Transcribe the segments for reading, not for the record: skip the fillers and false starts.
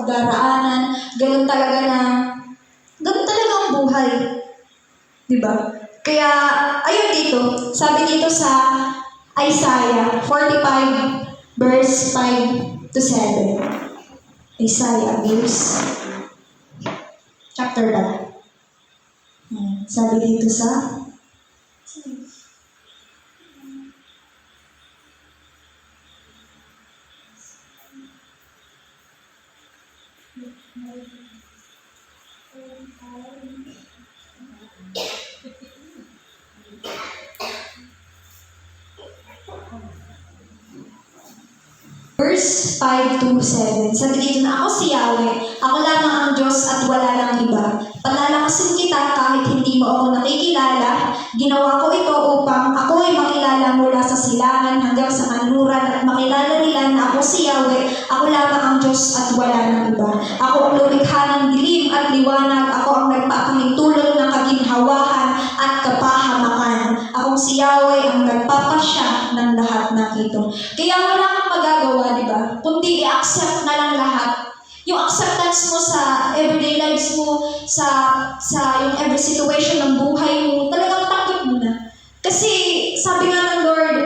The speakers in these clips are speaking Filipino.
pagdaraanan, ganun talaga ang buhay. Diba? Kaya, ayun dito, sabi dito sa Isaiah 45, verse 5 to 7. Isaiah, verse chapter ba? Sabi dito sa verse 5 to 7. Sabi dito na, ako si Yahweh, ako lamang ang Diyos at wala nang iba. Palalakasin kita kahit hindi mo ako nakikilala. Ginawa ko ito upang ako ay makilala mula sa silangan hanggang sa kanluran at makilala nila na ako si Yahweh, ako lamang ang Diyos at wala nang iba. Ako ang lumikha ng dilim at liwanag, ako ang nagpapahintulot ng kaginhawahan at kapahamakan. Akong si Yahweh ang nagpapasya ng lahat ng ito. Kaya wala kang magagawa, di ba? Kundi i-accept na lang lahat. Yung acceptance mo sa everyday lives mo, sa yung every situation ng buhay mo, talagang tanggap mo na. Kasi sabi nga ng Lord,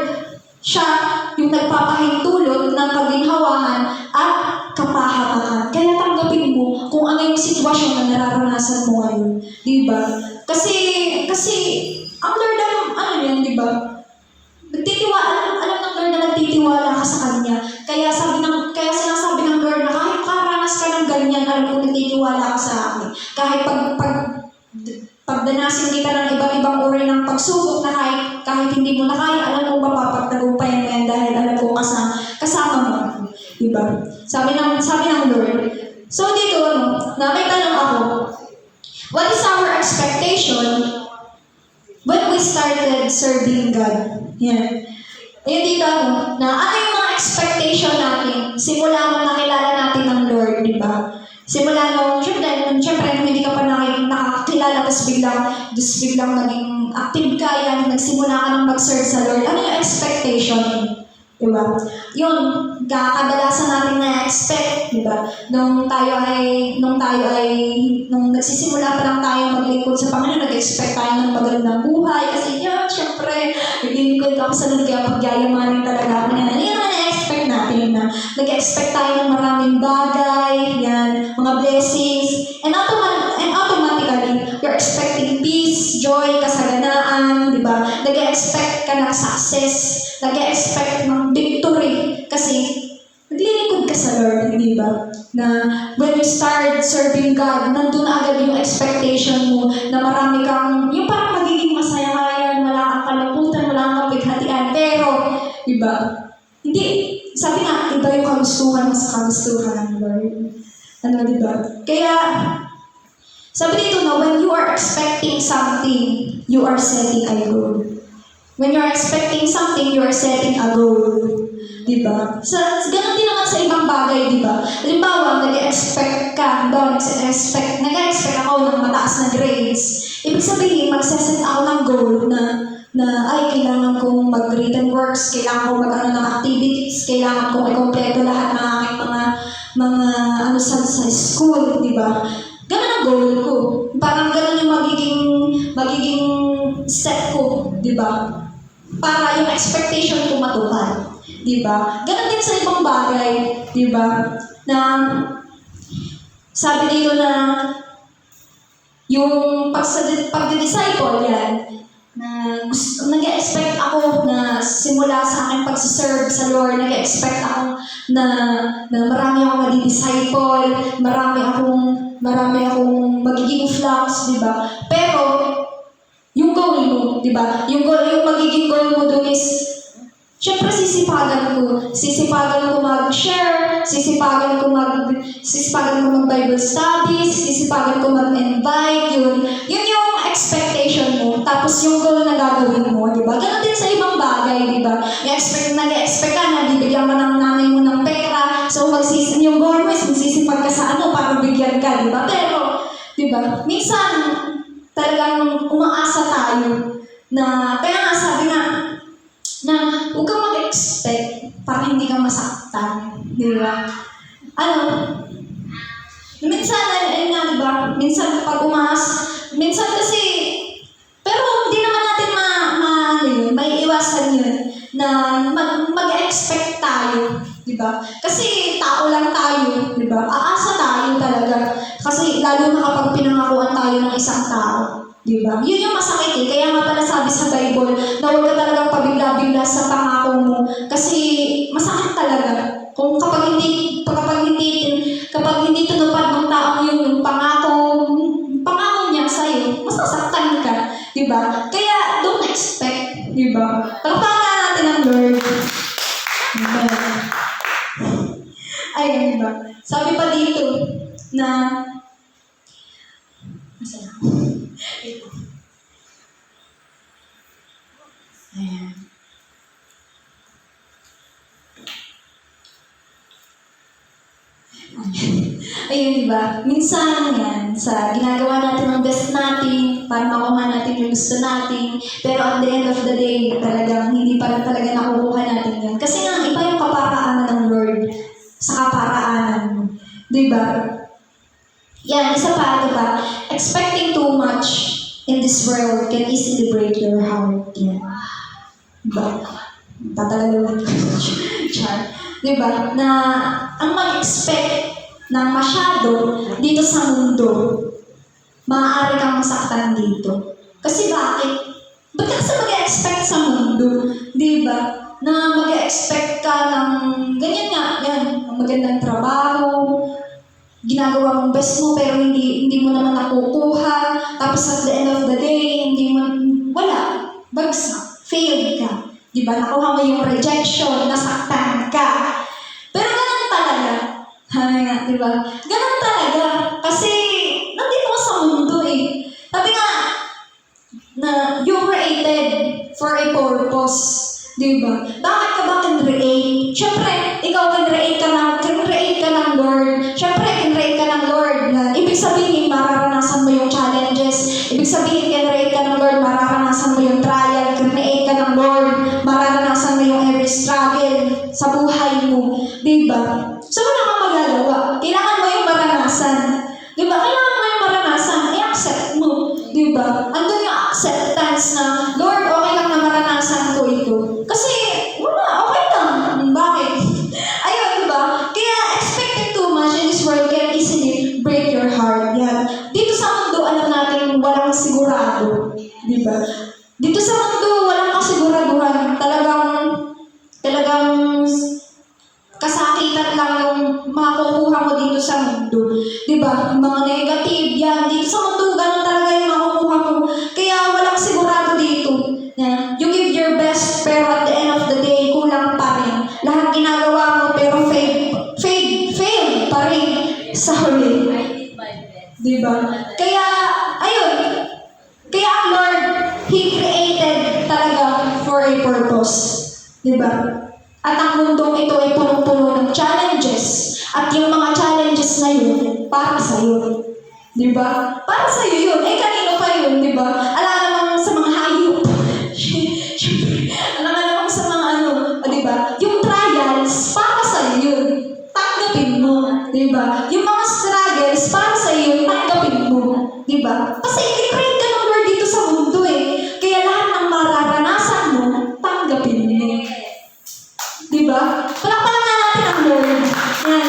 siya yung nagpapahintulot ng kaginhawahan at kapahamakan. Kaya tanggapin mo kung ano yung sitwasyon na nararanasan mo ngayon. Di ba? Kasi ang Lord ano yan, di ba? Alam ng Lord na nagtitiwala ka sa Kanya. Kaya sinasabi ng Lord na kahit karanas ka ng ganyan, alam ko nagtitiwala ka sa akin. Kahit pagdanasin kita ng iba't ibang uri ng pagsubok na kahit hindi mo na kaya, alam mo mapapagtagumpayan mo yan dahil alam ko kasama mo. Diba? Sabi ng Lord. So dito, may tanong ako, what is our expectation when we started serving God? Yan. Ayun dito, na ano yung mga expectation natin simula nung nakilala natin ng Lord, di ba? Simula nung, syempre, hindi ka pa nakakilala, tapos biglang naging active ka, yan, nagsimula ka nang mag-serve sa Lord. Ano yung expectation? Di ba? Yun, kadalasan natin na-expect, di ba? Nung nagsisimula pa lang tayo maglingkod sa Panginoon, nag-expect tayo ng magandang buhay, kasi syempre, naglilingkod ako sa Lord, kaya pagyayamanin talaga ako yan. Ano yung na-expect natin na nag-expect tayo ng maraming bagay, yan, mga blessings, and automatically, you're expecting peace, joy, kasaganaan, di ba? Nag-expect ka ng success, nag-expect ng victory, kasi naglilingkod ka sa Lord, di ba? Na when you start serving God, nandun na agad yung expectation mo na marami kang, yung parang magiging masaya ka yan, wala kang kalaputan, wala kang bighatian, pero, di ba? Hindi, sabi nga, iba yung kagustuhan mo sa kagustuhan ng Lord. Ano, di ba? Kaya, sabi dito na, when you are expecting something, you are setting a goal. When you are expecting something, you are setting a goal. Diba? Ganun din naman sa ibang bagay, diba? Halimbawa, nag-expect ako ng mataas na grades. Ibig sabihin, magsaset ako ng goal na kailangan kong mag-written works, kailangan kong mag-ano ng activities, kailangan kong ikompleto lahat ng aking mga sa school, diba? Ganun ang goal ko. Parang ganun yung magiging set ko, diba? Para yung expectation ko matupad. Diba? Ganon din sa ibang bagay, diba? Na sabi dito na yung pagdi-disciple yan, na nag-expect ako na simula sa aking pagsiserve sa Lord, nag-expect ako na marami akong madi-disciple, marami akong magiging flocks, diba? Pero yung goal mo, diba? Yung magiging goal mo doon is siyempre, sisipagan ko mag-share, sisipagan ko mag-Bible studies, sisipagan ko mag-invite, yun yung expectation mo. Tapos yung goal na gagawin mo, di ba? Ganon din sa ibang bagay, di ba? Nag-expect ka na, bibigyan ka ng nanay mo ng pera, so yung goal mo is magsisipag ka sa para bigyan ka, di ba? Pero, di ba? Minsan, talagang umaasa tayo na, kaya nga sabi na huwag kang mag-expect para hindi ka masaktan. Di ba? Minsan kapag minsan kasi, pero hindi naman natin may iwasan yun, na mag-expect tayo, di ba? Kasi tao lang tayo, di ba? Aasa tayo talaga. Kasi lalo na kapag pinangakuan tayo ng isang tao, di ba? Yun yung masakit eh. Kaya nga pala sabi sa Bible na huwag ka talagang pabigla-bigla sa pangako mo. Kasi masakit talaga. Kung kapag hindi tinupad ng tao yung pangako niya sa'yo, masasaktan ka, di ba? Kaya don't expect, di ba? Palakpakan natin ang Lord. Amen. Ayun, di ba? Sabi pa dito na ayan. Ayun, di ba? Minsan yan, sa ginagawa natin ang best natin para makuha natin yung gusto natin, pero at the end of the day, talagang hindi pa rin talaga nakukuha natin yan. Kasi nga, iba yung kaparaanan ng Lord sa kaparaanan mo. Di ba? Yan, isa pa, di ba? Expecting too much in this world can easily break your heart. Yan. Diba? Tatalaluan ko. Char. Diba? Na ang mag-expect ng masyado dito sa mundo, maaari kang masaktan dito. Kasi bakit? Ba't ka kasi mag-expect sa mundo? Diba? Na mag-expect ka ng ganyan nga, yan, magandang trabaho, ginagawa mong best mo pero hindi mo naman nakukuha, tapos at the end of the day, wala, bagsak, failed ka. Diba? Nakuha mo yung rejection, nasaktan ka. Pero ganun talaga. Diba? Ganun talaga. Kasi, nandito ka sa mundo eh. Sabi nga, na you're created for a purpose. Diba? Bakit ka ba kinreate? Siyempre, ikaw kinreate ka ng Lord. Siyempre, kinreate ka ng Lord. Ibig sabihin, mararanasan mo yung challenges. Ibig sabihin, kinreate ka ng Lord, mararanasan mo yung trial. Kinreate ka ng Lord, mararanasan mo yung every struggle sa buhay mo. Diba? So, wala kang magagawa. Kailangan mo yung maranasan. Diba? Kailangan mo yung maranasan. I-accept mo. Diba? Andun yung acceptance na, Lord, okay lang na maranasan ko ito. Kasi, wala, okay lang. Bakit? Ayun, diba? Kaya, expecting too much in this world can easily break your heart. Yan. Dito sa mundo, alam natin, walang sigurado. Diba? Dito sa mundo, walang kasiguraduhan. Talagang kasakitan lang yung makukuha mo dito sa mundo. Diba? Yung mga negative, yan. Dito sa mundo, ganun talaga yung makukuha mo. Kaya walang sigurado dito. Yan. You give your best, pero at the end of the day, kulang pa rin. Lahat ginagawa mo, pero fail pa rin sa huli. Diba? Kaya, ayun. Kaya ang Lord, He created talaga for a purpose. Diba? At ang mundong ito ay punong-puno ng challenges. At yung mga challenges na yun, para sa'yo. Diba? Para sa'yo yun. Eh, kanino pa yun, diba? Alam naman sa mga hayop. Alam naman sa mga diba? Yung trials, para sa'yo yun. Tanggapin mo. Diba? Yung mga struggles, para sa'yo yun, tanggapin mo. Diba? Kasi i-create ka ng Lord dito sa mundo eh. Kaya lahat ng mararanasan mo, tanggapin mo. Diba? Palakpakan na natin ang Lord. Yan.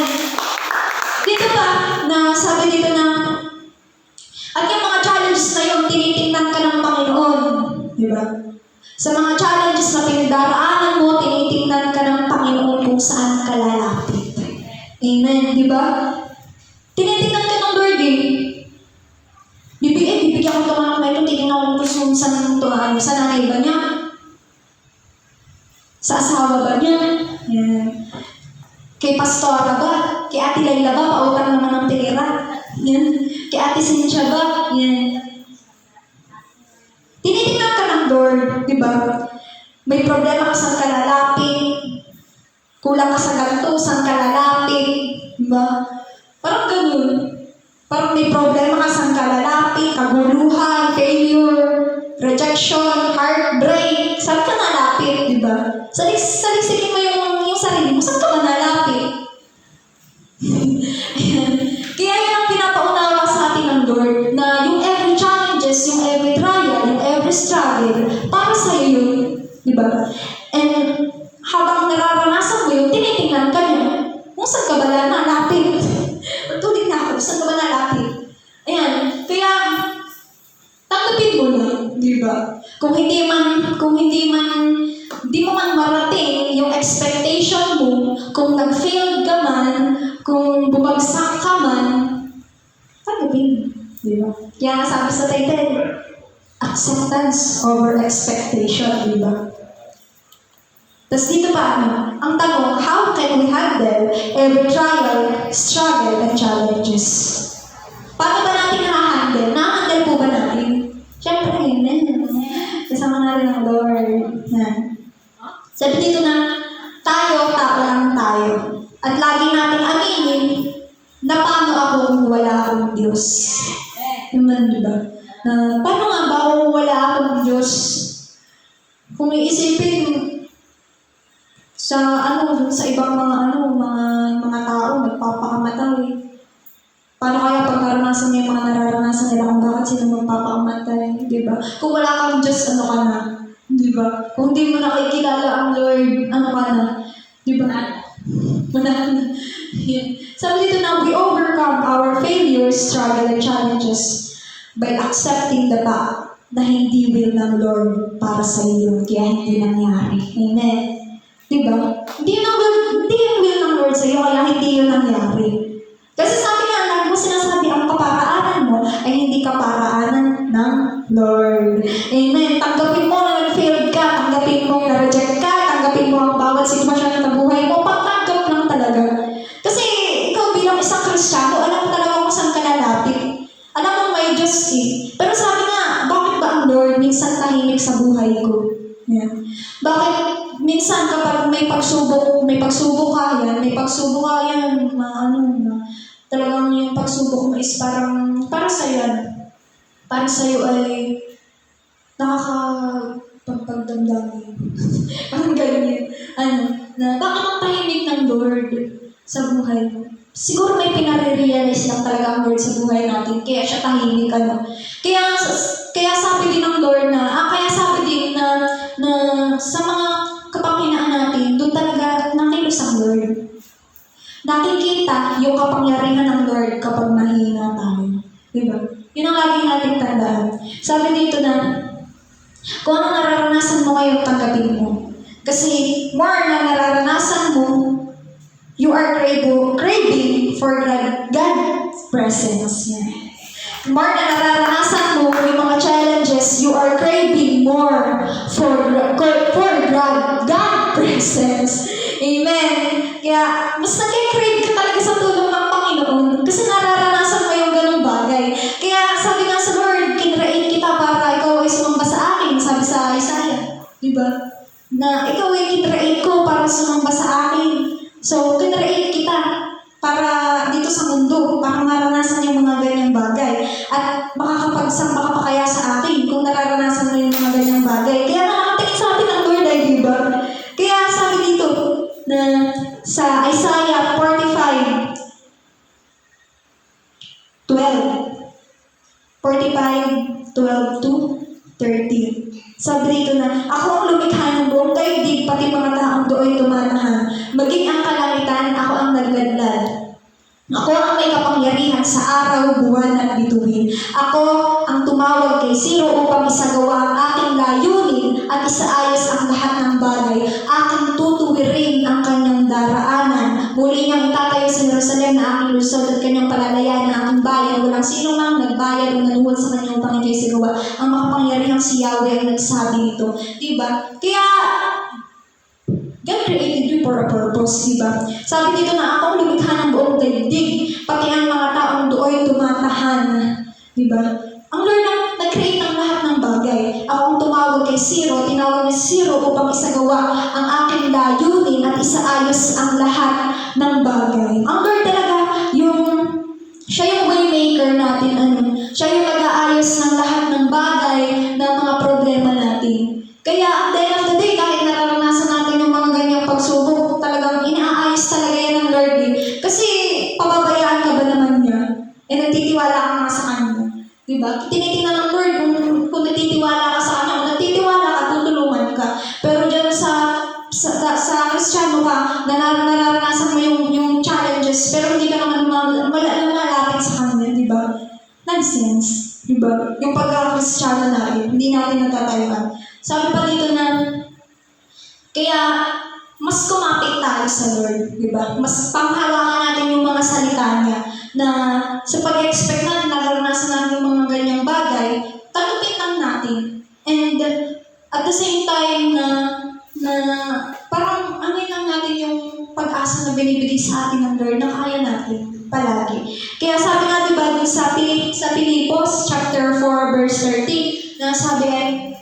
Dito pa, na sabi dito na, at yung mga challenges na yun, tinitingnan ka ng Panginoon. Diba? Sa mga challenges na pinagdaraanan mo, tinitingnan ka ng Panginoon kung saan ka lalapit. Amen. Diba? Tinitingnan ka ng Lord eh. Bibigyan ko naman na ito, titignan ko kung saan sa nanay ba niya? Sa asawa ba niya? Yan. Kay Pastora ba? Kay Ate Layla ba? Pautang naman ng pera. Yan. Kay Ate Cynthia ba? Yan. Tinitingnan ka ng Lord, di ba? May problema ka saan ka lalapit. Kulang ka sa ganito, saan ka lalapit. Di ba? Parang ganun. Parang may problema ka saan ka lalapit, kaguluhan, failure, rejection, heartbreak. Saan ka nalapit, di ba? Salisigin mo yung sarili mo, saan ka manalapit? Kaya yun ang pinapaunawa sa atin ng Lord. di mo man marating yung expectation mo, kung nag-failed ka man, kung bumagsak ka man, tanggapin. Di ba? Kaya nga sabi sa title, acceptance over expectation, di ba? Tapos dito pa ang tanong, how can we handle every trial, struggle, and challenges? Paano ba natin na-handle? Na-handle po ba natin? Siyempre, amen. Kasama natin ang Lord. Sabi dito na, tayo, tao lang tayo. At lagi natin aminin na paano ako kung wala akong Diyos. Naman, di ba? Na, paano nga ba kung wala akong Diyos? Kung iisipin sa ibang mga tao, nagpapakamatay. Paano kaya pag naranasan niya yung mga nararanasan nila kung bakit sila magpapakamatay, di ba? Kung wala kang Diyos, ano ka na? Di ba? Kung di mo nakikilala ang Lord, ano ka na? Di ba? Wala na. Sabi dito na, we overcome our failures, struggle, and challenges by accepting the fact na hindi will ng Lord para sa iyo, kaya hindi nangyari. Amen. Di ba? Hindi yung will ng Lord sa iyo, kaya hindi yun nangyari. Kasi sabi nga, lagi mo sinasabi, ang kaparaanan mo ay hindi kaparaanan ng Lord. Amen. Tanggapin mo na nag-failed ka, tanggapin mo na reject ka, tanggapin mo ang bawat sitwasyon ng buhay mo, pagtanggap lang talaga. Kasi ikaw bilang isang Kristiyano, alam mo talaga kung saan ka lalapit. Alam mo may Diyos eh. Pero sabi nga, bakit ba ang Lord minsan tahimik sa buhay ko? Yan. Bakit minsan kapag may pagsubok ka yan, talagang yung pagsubok mo is para sa'yo yan. Para sa'yo ay nakakapagpagdamdamin. Parang ganyan. Bakit ang tahimik ng Lord sa buhay mo? Siguro may pinare-realize lang talaga ang Lord sa buhay natin, kaya siya tahimik, Kaya sabi din ng Lord kaya sabi din na sa mga kapanghinaan natin, doon talaga nakilos ang Lord. Nakikita yung kapangyarihan ng Lord kapag mahina tayo. Diba? Yun ang lagi natin tandaan. Sabi dito na, kung ano nararanasan mo ngayon, tanggapin mo. Kasi more na nararanasan mo, you are craving for God's presence. Yeah. More na nararanasan mo yung mga challenges, you are craving more for God's presence. Amen. Kaya, mas nag-crave ka talaga sa tulong ng Panginoon kasi nararanasan mo yung ganung bagay. Kaya, sabi nga sa Lord, kinrain kita para ikaw ay sumamba sa akin, sabi sa Isaiah. Diba? Na ikaw ay kinrain ko para sumamba sa akin. So, kinrain kita para dito sa mundo, para maranasan yung mga ganyang bagay. At makakapagsamba ka pa kaya sa akin kung nararanasan mo yung mga ganyang bagay. Kaya nakakatingin sa atin ang Lord ay diba? Kaya sabi dito, na sa Isaiah 45:12. 45:12-13. Sabi dito na, ako ang lumikha ng buong daigdig, pati mga taong do'y tumatahan. Maging ang kalangitan, ako ang nagladlad. Ako ang may kapangyarihan sa araw, buwan at bituin. Ako ang tumawag kay Siro upang isagawa ang aking layunin at isaayos ang lahat ng bagay. Aking tutuwirin ang kanyang daraanan. Muli niyang itatayo sa Jerusalem na aking lungsod at kanyang palalayan ng aking bayan. Walang sino mang nagbayad o nanuhod sa kanyang upang ito'y sigawa. Ang makapangyarihang si Yahweh ay nagsabi nito. Diba? Kaya, God created you for a purpose, diba? Sabi dito na ako ang lumikha ng buong daigdig, pati ang mga taong do'y tumatahan. Diba? Ang Lord ang nag-create ng lahat ng bagay. Ako ang tumawag kay Siro, tinawag ni Siro upang isagawa ang aking layunin at isaayos ang lahat ng bagay. Ang Lord talaga, siya yung waymaker natin, siya yung mag-aayos ng lahat ng bagay, ng mga problema natin. Kaya at the end of the day, kahit nararanasan natin yung mga ganyang pagsubok, talagang inaayos talaga yan ng Lord eh. Kasi pababayaan ka ba naman niya? Nagtitiwala ka nga sa Kanya. Diba? Tinitingnan ng Lord kung nagtitiwala ka sa Kanya, kung nagtitiwala ka, tutulungan ka. Pero dyan sa Kristiyano ka, nararanasan mo yung challenges, pero hindi ka naman lumalapit sa Kanya, diba? Nonsense. Diba? Diba? Yung pagkakristyano natin, hindi natin natatayuan. Sabi pa dito na, kaya mas kumapit tayo sa Lord, di ba? Mas panghawakan natin yung mga salita niya na sa pag-expect natin, naranasan natin yung mga ganyang bagay, tanggapin lang natin. And at the same time na parang lang natin yung pag-asa na binibigay sa atin ng Lord na kaya natin palagi. Kaya sabi nga diba dun sa Pilipos chapter 4 verse 30 na sabi ay,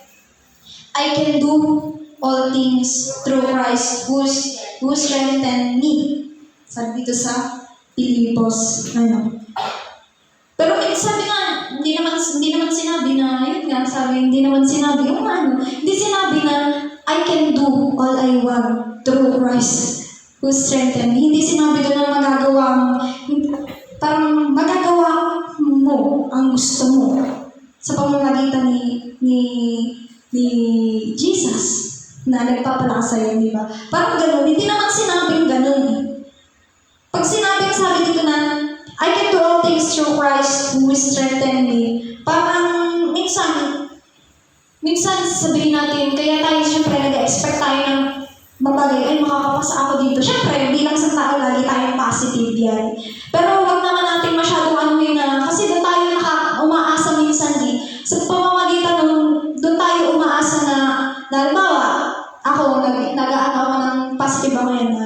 I can do all things through Christ who strengthened me. Sabi dito sa Pilipos. Pero sabi nga, hindi naman sinabi na, yun nga, sabi, hindi naman sinabi, hindi sinabi na, I can do all I want through Christ who strengthened me. Hindi sinabi doon na magagawa mo, parang magagawa mo ang gusto mo sa pamamagitan ni Jesus na nagpapalakas sa'yo, di ba? Parang gano'n, hindi naman sinabing gano'n eh. Pag sinabing sabi dito na, I can do all things through Christ who strengthened me, parang minsan sabihin natin, kaya tayo siyempre nag-expect tayo ng mabagay, ay makakapasa ako dito. Siyempre, bilang sa tao, lagi tayong positive yan. Pero huwag naman natin masyadong kasi doon tayo umaasa minsan eh. Sa pamamagitan doon tayo umaasa na halimbawa, ako, nag-aano ako ng positive ako yan na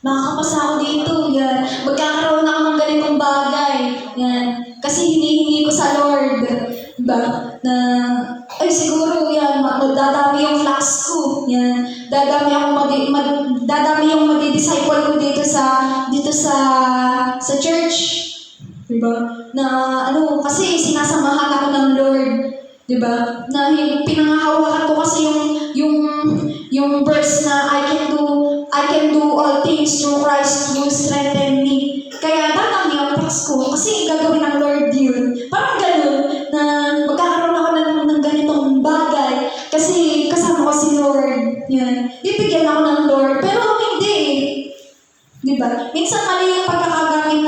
makakapasa ako dito, yan. Magkakaroon ako ng ganitong bagay, yan. Kasi hinihingi ko sa Lord, diba? Na, ay siguro yan, magdadami yung flux ko, yan. Dadami yung madi-disciple ko dito sa church, diba? Na kasi sinasamahan ako ng Lord, diba? Na pinangahawakan ko kasi yung verse na I can do all things through Christ who strengthened me. Kaya dadami ang flux ko kasi gagawin ng Lord yun. Parang ganun na magkakaroon ako ng ganitong bagay kasi kasama ko si Lord. Yan. Bibigyan ako ng Lord. Pero hindi. Diba? Minsan mali yung pagkakagamit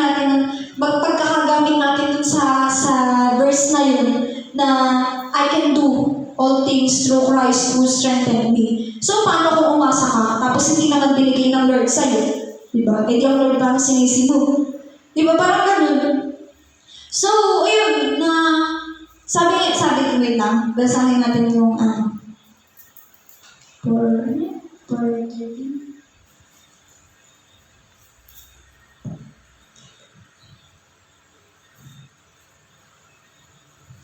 natin dun sa verse na yun na I can do all things through Christ who strengthened me. So, paano kung umasa ka tapos hindi naman binigay ng Lord sa'yo? Diba? Eh, yung Lord ba ang sinisibo? Diba? Parang ganun. So, ayun, na sabi wait lang, basahin natin yung for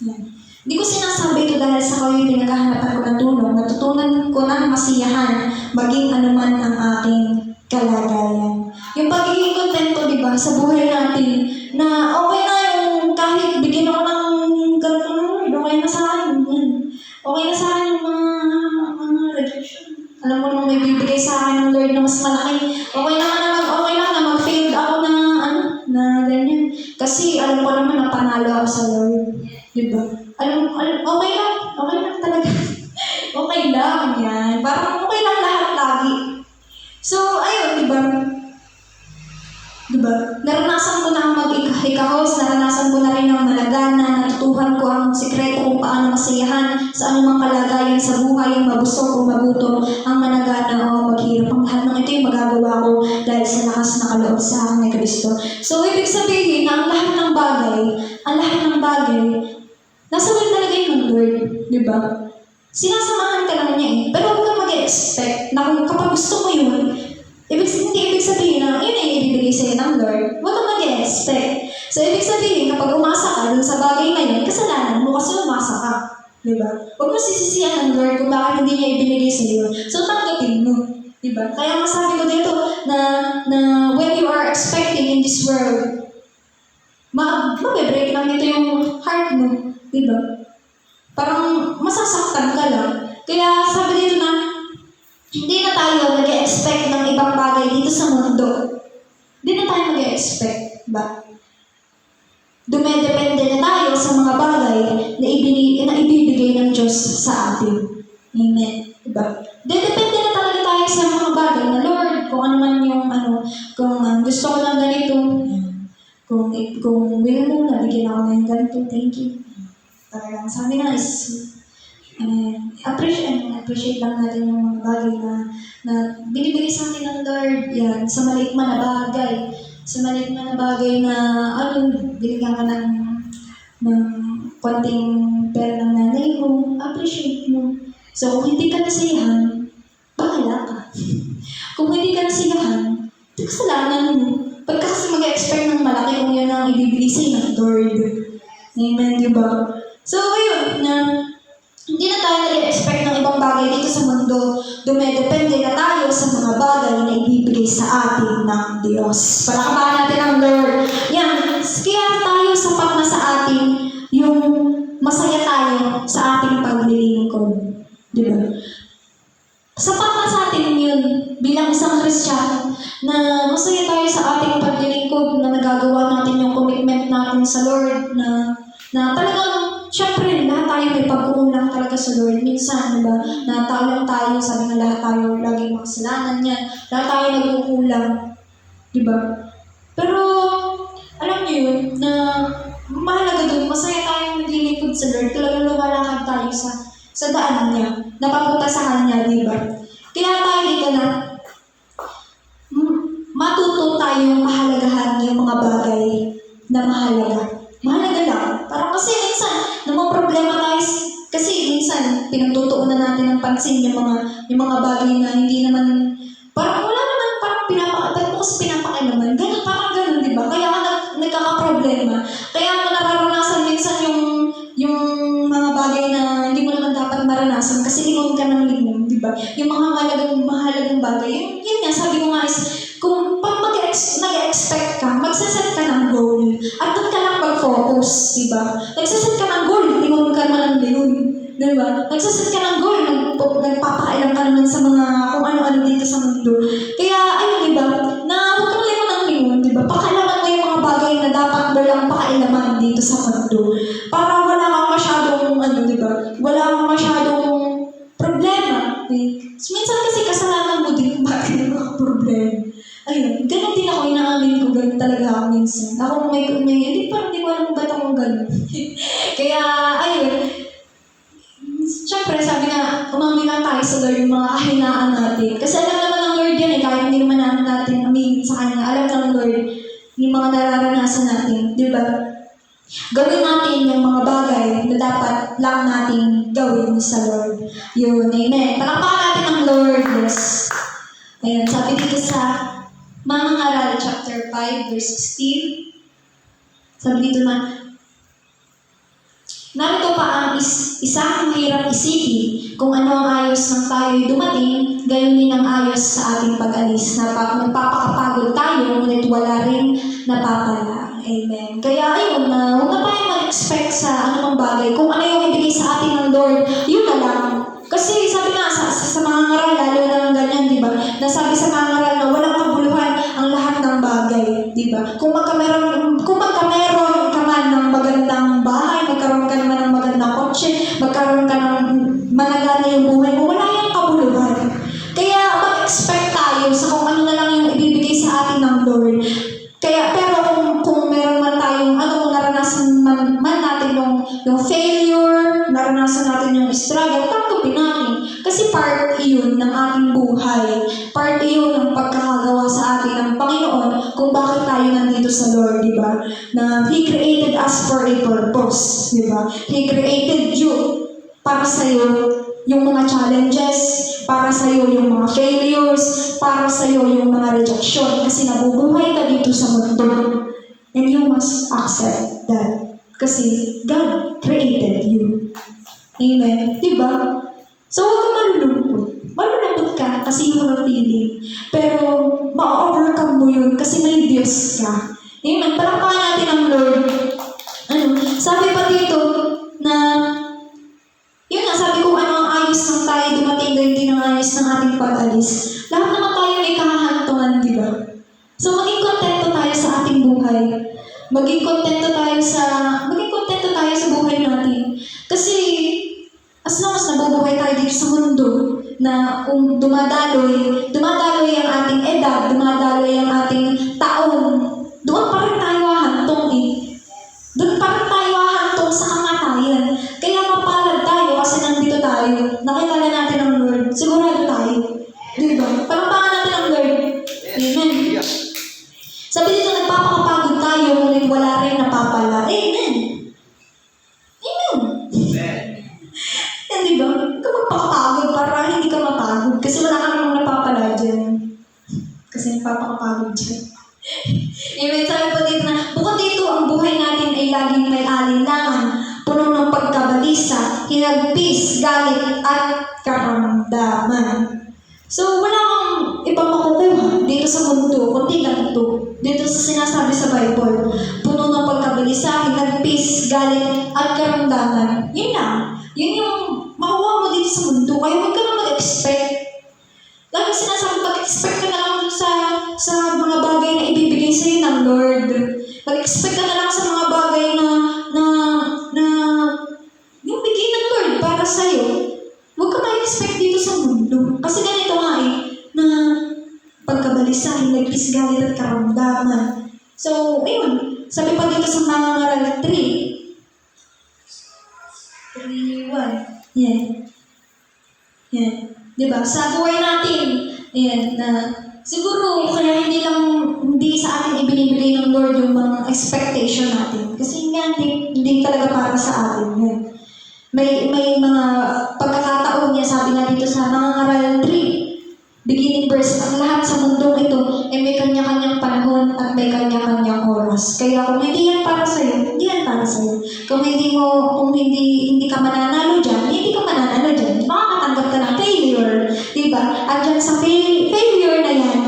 yan. Hindi ko sinasabi ito dahil sa kayo pinaghahanapan ko ng tulong. Natutunan ko ng masiyahan, maging anuman ang aking kalagayan. Yung pagiging kontento, di ba, sa buhay natin, na okay na yung kahit bigyan ako ng ganito ng Lord, okay na sa akin. Yan. Okay na sa akin yung mga rejection. Alam mo naman may bibigay sa akin ng Lord na mas malaki. Okay lang na mag-failed ako na ganyan. Kasi alam ko naman na panalo ako sa Lord. Diba? Okay lang talaga. Okay lang yan. Parang okay lang lahat lagi. So, ayun, diba? Naranasan ko na ang mag-ikahos, naranasan ko na rin ang malagana, natutuhan ko ang sikreto kung paano masiyahan sa anumang kalagayan sa buhay, ang mabusog o magutom, ang managana o maghirap. Ang lahat ng ito yung magagawa ko dahil sa lakas na kaloob sa akin ni Kristo. So, ibig sabihin na ang lahat ng bagay, nasa will talaga yun ng Lord, di ba? Sinasamahan ka lang niya eh. Pero huwag kang mag-expect na kung kapag gusto mo yun, hindi ibig sabihin na yun ay ibibigay sa'yo ng Lord. Huwag kang mag-expect. So, ibig sabihin, kapag umasa ka dun sa bagay na yun, kasalanan mo kasi umasa ka. Di ba? Huwag mo sisisihan ng Lord kung bakit hindi niya ibinigay sa'yo. So, tanggapin mo. Di ba? Kaya masabi ko dito na when you are expecting in this world, mabibreak lang dito yung heart mo. Diba? Parang masasaktan ka lang. Kaya sabi dito na, hindi na tayo nag-expect ng ibang bagay dito sa mundo. Hindi na tayo nag-expect. Diba? Dumedepende na tayo sa mga bagay na ibibigay ng Diyos sa atin. Amen. Diba? Depende na talaga tayo sa mga bagay na Lord, kung ano man yung kung gusto ko lang ganito, kung will mo, nabigyan ako ng ganito, thank you. Talagang sabi nga is, appreciate lang natin yung mga bagay na binibigay sa atin ng Lord. Yan, sa maliit man na bagay. Sa maliit man na bagay na, binigyan ka ng konting pera ng nanay mo, appreciate mo. So, kung hindi ka nasiyahan, bahala ka. Kung hindi ka nasiyahan, kasalanan mo. Pagka kasi mag-expect ng malaki kung yan ang ibibigay sa'yo ng Lord. Amen, di ba? So, ayun, hindi na tayo nag-expect ng ibang bagay dito sa mundo. Dumedepende na tayo sa mga bagay na ibibigay sa atin ng Diyos. Palakabahan natin ang Lord. Yan, kaya tayo sapat na sa atin yung masaya tayo sa ating paglilingkod. Di ba? Sapat na sa atin yun bilang isang Kristiyano na masaya tayo sa ating paglilingkod, na nagagawa natin yung commitment natin sa Lord, na talagang, syempre, lahat tayo may pag-uulang talaga sa Lord. Minsan, diba, na tayo, sabi nga lahat tayo laging makasalanan yan. Lahat tayo nag-uulang. Diba? Pero, alam niyo yun, na mahalaga doon, masaya tayong naglilingkod sa Lord. Talagang lumalakad tayo sa daan niya, napapunta sa Kanya, diba? Kaya tayo dito na, matuto tayong mahalagahan yung mga bagay na mahalaga. Mahalaga lang. Parang kasi minsan, namang problema tayo, kasi minsan, pinagtutuunan natin ng pansin yung mga bagay na hindi naman, parang wala naman, parang pinapakailaman. Ganun, parang ganun, di ba? Kaya nagkakaproblema. Kaya nararanasan minsan yung mga bagay na hindi mo naman dapat maranasan kasi lingon ka ng lingon, di ba? Yung mga mahalagang bagay. Yun nga, sabi ko nga is, kung pag nag-expect ka, magsaset ka ng goal. At doon ka lang mag-focus, di ba? Nagsaset ka ng goal, lingon ka naman ng lingon. Di ba? Nagsaset ka ng goal, nagpapakailan ka naman sa mga kung ano-ano dito sa mundo. Kaya, ayun, di ba? Na huwag kang lingon ng lingon, di ba? Pakailaman mo yung mga bagay na dapat walang pakailaman dito sa mundo. Para wala kang masyadong, di ba? Wala kang masyadong problema. Okay? So, minsan kasi kasalanan mo din kung bakit yung mga problema. Ayun, ganun din ako, inaamin ko, ganun talaga ako minsan. Ako hindi ko alam ba't ako ganun. Kaya, ayun, syempre, sabi nga, umamin lang tayo sa Lord yung mga kahinaan natin. Kasi alam naman ng Lord yan kahit hindi naman natin aminin sa Kanya. Alam ng Lord yung mga nararanasan natin, di ba? Gawin natin yung mga bagay na dapat lang natin gawin sa Lord. Yun, amen. Palakpakan natin ang Lord, yes. Ayun, sabi dito sa Mga Ngaral, chapter 5, verse 16. Sabi dito na, narito pa ang isang mahirap isipin kung ano ang ayos ng tayo'y dumating, gayon din ang ayos sa ating pag-alis. Nagpapakapagod tayo, ngunit wala rin napapala. Amen. Kaya ayun, huwag na tayo mag-expect sa anumang bagay. Kung ano yung ibigay sa atin ng Lord, yun na lang. Kasi sabi nga sa mga ngaral, lalo na ng ganyan, di ba? Nasabi sa mga ngaral na walang kabuluhan ang lahat ng bagay, di ba? Kung magkameron ka man ng magandang bahay, magkaroon ka naman ng magandang kotse, magkaroon ka ng managana yung buhay mo, wala yung kabuluhan. Kaya mag-expect tayo sa kung ano na lang yung ibibigay sa atin ng Lord. Pero kung meron man tayong, kung naranasan man natin yung failure, naranasan natin yung struggle, tanggapin natin. Kasi part iyon ng ating buhay. Part iyon ng pagkakagawa sa atin ng Panginoon kung bakit tayo nandito sa Lord, di ba? Na He created us for a purpose, di ba? He created you para sa'yo yung mga challenges, para sa'yo yung mga failures, para sa'yo yung mga rejection, kasi nabubuhay ka dito sa mundo. And you must accept that. Kasi God created you. Amen. Diba? So, huwag kang malulungkot. Malulungkot ka kasi yung mga feeling. Pero, ma-overcome mo yun kasi may Diyos ka. Amen. Palakpakan natin ang Lord. Sabi pa dito na yun nga, sabi ko ano ang ayos ng tayo dumating, ganyan din ang ayos ng ating pag-alis. Lahat naman tayo may kahahantungan, di ba? So, maging kontento tayo sa ating buhay. Maging kontento tayo sa buhay natin. Kasi, as long as nabubuhay tayo dito sa mundo, na kung dumadaloy ang ating edad, dumadaloy ang ating taon, doon pa rin tayo hahantong. sigurado tayo. Diba? Palakpakan natin ang Lord. Amen. Sabi dito, nagpapakapagod tayo, ngunit wala rin napapala. Amen. Amen. Yan, diba? Huwag ka magpakapagod para hindi ka mapagod. Kasi wala ka namang napapala dyan. Kasi nagpapakapagod dyan. Amen. Sabi pa dito na, bukod dito, ang buhay natin ay laging may alinlangan, puno ng pagkabalisa, hinagpis, galit, at karamdaman. So, wala kang ibang makukuha dito sa mundo, kundi lang ito. Dito sa sinasabi sa Bible, puno ng pagkabalisa, hinagpis, galit, at karamdaman. Yun lang. Yun yung makuha mo dito sa mundo. Kaya huwag ka na mag-expect. Lagi sinasabi, mag-expect ka na lang sa mga bagay na ibibigay sa'yo ng Lord. Mag-expect ka na lang sa mga bagay na yung bigay ng Lord para sa'yo. Huwag ka ma-expect dito sa mundo. Kasi ganito nga na pagkabalisa, hinagpis, galit, at karamdaman. So, ayun. Sabi pa dito sa Mangangaral 3:1. Yan. Yan. Diba? Sa buhay natin, ayan, na siguro kaya hindi sa atin ibinibigay ng Lord yung mga expectation natin. Kasi nga, hindi talaga para sa atin. Yan. May mga pagkakataon niya, sabi nga dito sa Mangangaral 3, beginning verse, ang lahat sa mundong ito ay may kanya-kanyang panahon at may kanya-kanyang oras. Kaya kung hindi yan para sa'yo, hindi yan para sa'yo. Kung hindi ka mananalo dyan, hindi ka mananalo dyan. Makakatanggap ka ng failure. Diba? At dyan sa failure na yan,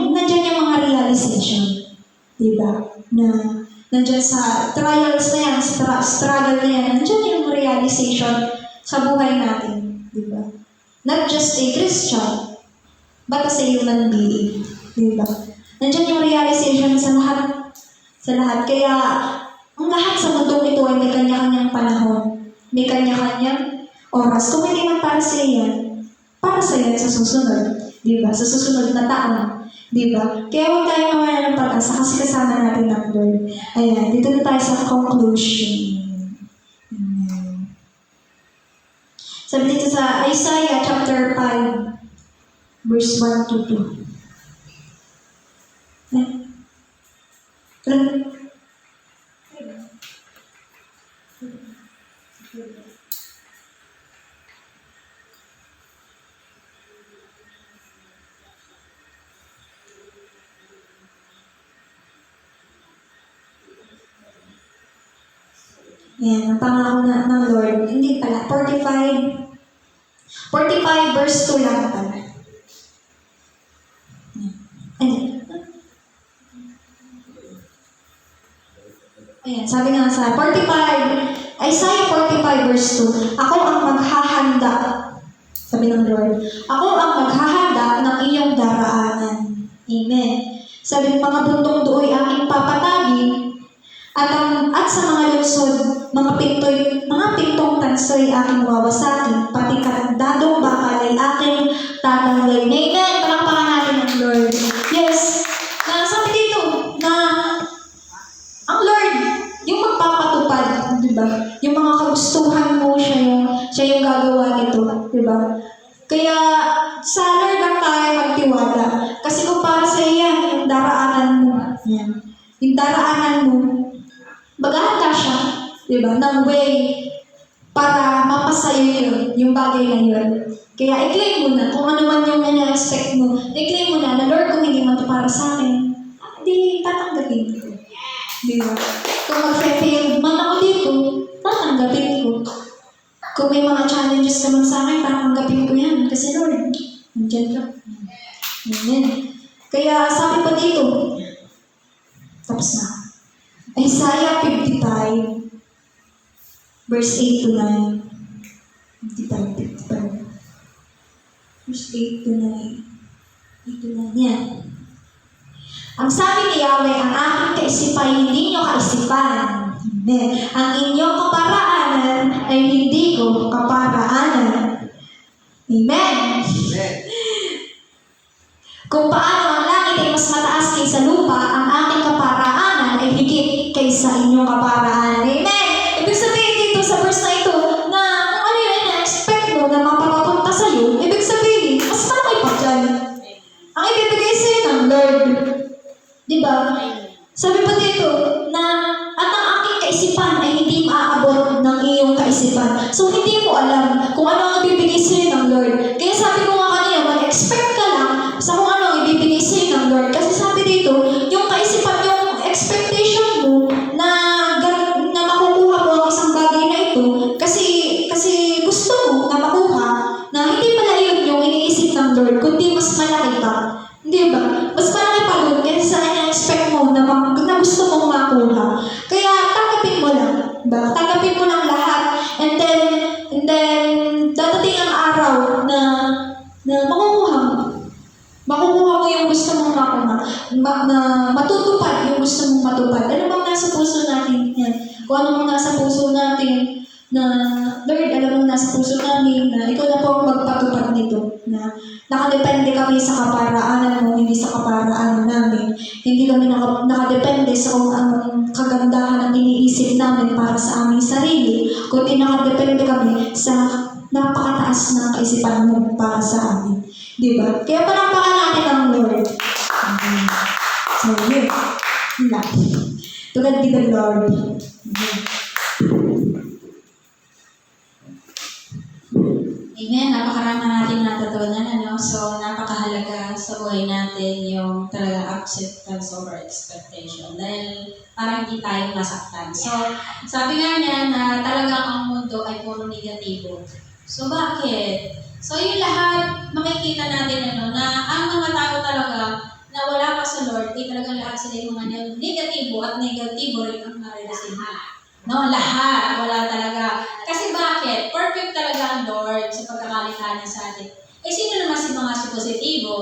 nandyan yung mga realization. Diba? Nandiyan sa trials na yan, struggle na yan, nandiyan yung realization sa buhay natin. Diba? Not just a Christian, but as a human being. Diba? Nandiyan yung realization sa lahat. Kaya, ang lahat sa mundong ito ay may kanya-kanyang panahon. May kanya-kanyang oras. Kung hindi man para sa yan sa susunod. Diba? Sa susunod na taon. Diba? Kaya huwag tayo mawala ng pag-asa kasi kasama natin ng Lord. Ayan, dito na tayo sa conclusion. Sabi dito sa Isaiah chapter 5, verse 1 to 2. Yan, ang pangako ng Lord. Hindi pala, 45 verse 2 lang pala. Ayan, sabi nga sa Isaiah 45 verse 2, ako ang maghahanda, sabi ng Lord, ako ang maghahanda ng iyong daraanan. Amen. Sabi ng mga buntong do'y aking papatagin, at sa mga lungsod, mga pintong tansoy aking wawasakin, pati katandadong bakal ay aking tatanggalin. Amen! Palakpakan natin ang Lord. Yes! Sabi dito, na ang Lord, yung magpapatupad, di ba? Yung mga kagustuhan mo, siya yung gagawa nito, di ba? Kaya, sa Lord lang tayo magtiwala. Kasi kung para sa iyan, yung daraanan mo, yung daraanan mo, maghahanda siya, di ba, ng way para mapasayo yung bagay na yun. Kaya i-claim mo na, kung ano man yung na-expect mo, i-claim mo na, Lord, kung hindi man ito para sa akin, hindi tatanggapin ko. Di ba? Kung mag-fail man ako dito, tatanggapin ko. Kung may mga challenges naman sa akin, tatanggapin ko yan. Kasi Lord, nandiyan ka. Amen. Kaya sabi pa dito, tapos na. Isaiah 55, verse 8 to 9. 55. Verse 8 to 9. 8 to 9. Yan. Ang sabi ni Yahweh, ang aking kaisipan, hindi nyo kaisipan. Amen. Ang inyong kaparaanan ay hindi ko kaparaanan. Amen. Amen. Kung paano ang langit ay mas mataas kaysa lupa, ang aking kaparaanan ay higit kaysa inyong kaparaanan. Amen! Ibig sabihin dito sa verse na ito, na kung ano yun na-expect mo na mapapapunta sa Sabi pa dito na at ang aking kaisipan ay hindi maaabot ng iyong kaisipan. So hindi mo alam kung ano ang ibibigay sa'yo ng Lord. Kaya sabi ko nga kanina, mag-expect ka lang sa kung ano ang ibibigay sa'yo ng Lord. Kasi sabi dito, yung kaisipan, yung expectation mo na makukuha mo ang isang bagay na ito kasi gusto mo na makuha na hindi pala yun yung iniisip ng Lord, kundi mas malaki pa. Di ba? Mas malaki pa yun kasi sa ina-expect mo na gusto mong makuha. Kaya tanggapin mo lang. Ba? Tanggapin mo lang lahat. And then dadating ang araw na makukuha mo. Makukuha mo yung gusto mong makuha. Matutupad yung gusto mong matupad. Ano bang nasa puso natin yan? Kung ano bang nasa puso natin na Lord, alam mo nasa puso namin na ikaw na po ang magpatupad nito. Na nakadepende kami sa kaparaanan mo, hindi sa kaparaanan namin. Hindi kami nakadepende sa kung anong kagandahan ang iniisip namin para sa aming sarili, kundi nakadepende kami sa napakataas ng kaisipan mo para sa amin. Di ba? Kaya palampakan natin ang Lord. So, yun. To God be the glory. Amen. Napakarami natin natutunan, ano? So, napakahalaga sa buhay natin yung talaga acceptance over expectation. Dahil parang hindi tayo masaktan. So, sabi nga niya na talagang ang mundo ay puro negatibo. So, bakit? So, yung lahat, makikita natin, ano, na ang mga tao talaga na wala pa sa Lord, di talagang lahat sila yung mga negatibo at negatibo rin ang marireceive. No, lahat. Wala talaga. Kasi bakit? Perfect talaga ang Lord sa pagkakalikha niya sa atin. Eh, sino naman si mga positibo?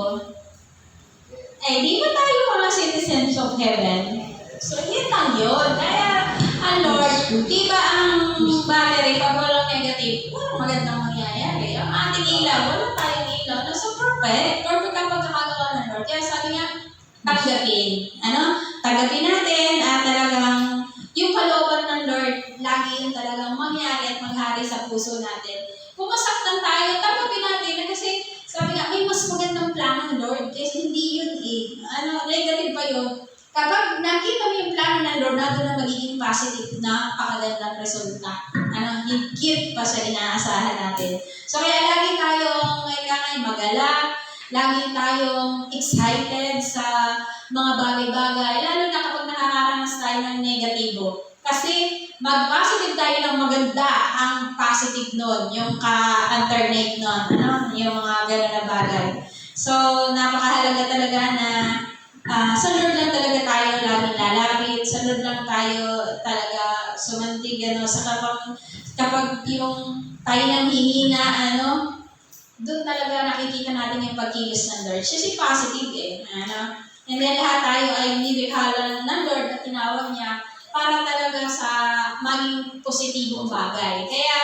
Eh, di ba tayo mga citizens of heaven? So, yun lang yun. Kaya, ang Lord, di ba ang battery, pag walang negative, walang magandang mangyayari. Ang ating ilaw, wala tayong ilaw. No, so, perfect. Perfect ang pagkakagawa ng Lord. Kaya sabi nga, tanggapin. Ano? Tanggapin natin at talagang yung kalooban ng Lord, lagi yung talagang mangyari at maghari sa puso natin. Kung masaktan tayo, tanggapin natin. Kasi sabi nga, may mas magandang plano ng Lord. Kasi hindi yun negative pa yun. Kapag nakita mo yung plano ng Lord, na doon na magiging positive na pakagandang resulta. Higit pa sa inaasahan natin. So kaya lagi tayong magalak, lagi tayong excited sa mga bagay-bagay, lalo na kapag nakakaranas tayo ng negatibo. Kasi mag-positive tayo ng maganda ang positive nun, yung ka-alternate nun, yung mga gano'n na bagay. So, napakahalaga talaga na sa Lord lang talaga tayo laging lalapit, sa Lord lang tayo talaga sumantig, sa kapag yung tayo nang hihina, doon talaga nakikita natin yung pagkilos ng Lord. Kasi positive And then lahat tayo ay nilikha ng Lord at tinawag niya para talaga sa maging positibong bagay. Kaya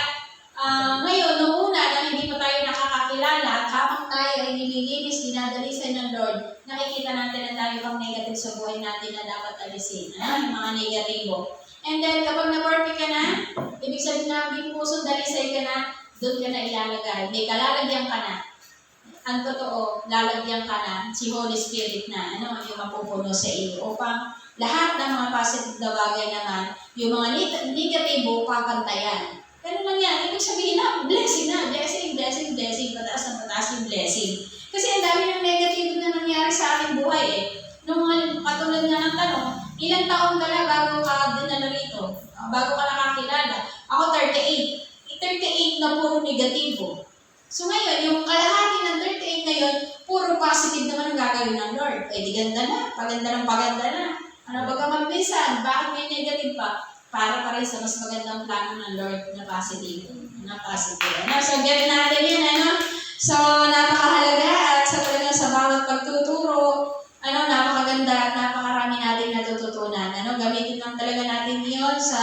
ngayon, nung una na hindi pa tayo nakakakilala at habang tayo ay nililinis, dinadalisay ng Lord, nakikita natin na tayo pang negative sa buhay natin na dapat alisin. Yung mga negatibo. And then kapag na-perfect ka na, ibig sabihin namin puso, dalisay ka na, doon ka na ilalagay. May kalalagyan ka na. Ang totoo, lalagyan ka na, si Holy Spirit na, yung mapupuno sa iyo. Upang lahat ng mga positive na bagay naman, yung mga negatibo, papantayan. Pero lang yan, ibig sabihin na, blessing, pataas ng pataas yung blessing. Kasi ang dami ng negative na nangyari sa ating buhay Nung katulad nga ng tanong, ilang taon ka na bago ka dinala rito? Bago ka nakakilala? Ako 38. 38 na puro negatibo. So ngayon, yung kalahati ng 38 ngayon, puro positive naman ang gagawin ng Lord. Di ganda na, paganda na. Ano ba ka magbisan? Bakit may negative pa? Para pa rin sa mas magandang plano ng Lord na positive. So, get natin yan, So, napakahalaga at sa bawat pagtuturo, napakaganda at napakarami natin natututunan. Gamitin lang talaga natin yun sa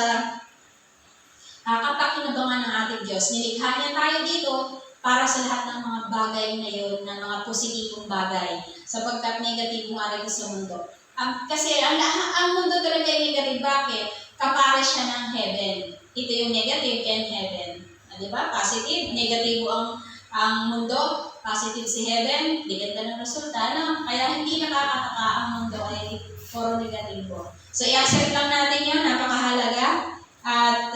kapakinabangan ng ating Diyos. Nilikha niya tayo dito para sa lahat ng mga bagay na yun, na mga positibong bagay, sapagkat negative nga rin sa mundo. Kasi ang mundo talaga ay negative. Bakit? Kapare siya ng heaven. Ito yung negative and heaven. Diba? Positive, negative ang mundo, positive si heaven, di ganda ng resulta. Kaya hindi nakakataka ang mundo ay puro negatibo. So, i-accept lang natin yun, napakahalaga. At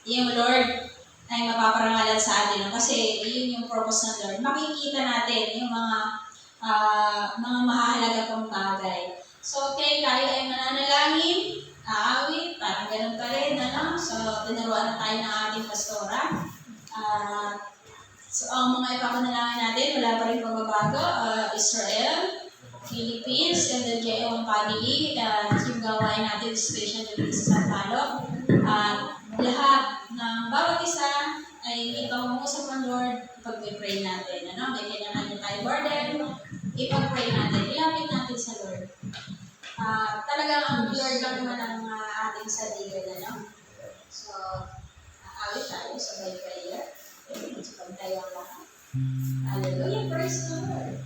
yung Lord ay mapaparangalan sa atin. No? Kasi yun yung purpose ng Lord. Makikita natin yung mga mahahalaga pang bagay. So, okay, tayo ay mananalangin, aawit, parang ganun pa rin. Ano? So, tinaruan na tayo ng ating pastora. So, ang mga ipapanalangin natin, wala pa rin pagbabago. Israel, Philippines, and the JO family, yung gawain natin, especially sa San Palo. Lahat ng bawat isa ay may pangungusap ng Lord, pag-pray natin. Ano? May kanya-kanya tayo burden, ipag-pray natin, ilapit natin sa Lord. Talagang ang Lord lang naman ang ating saligan. Ano? So, awit tayo, sabay prayer. So, pagtayo ang lahat. Hallelujah, praise the Lord.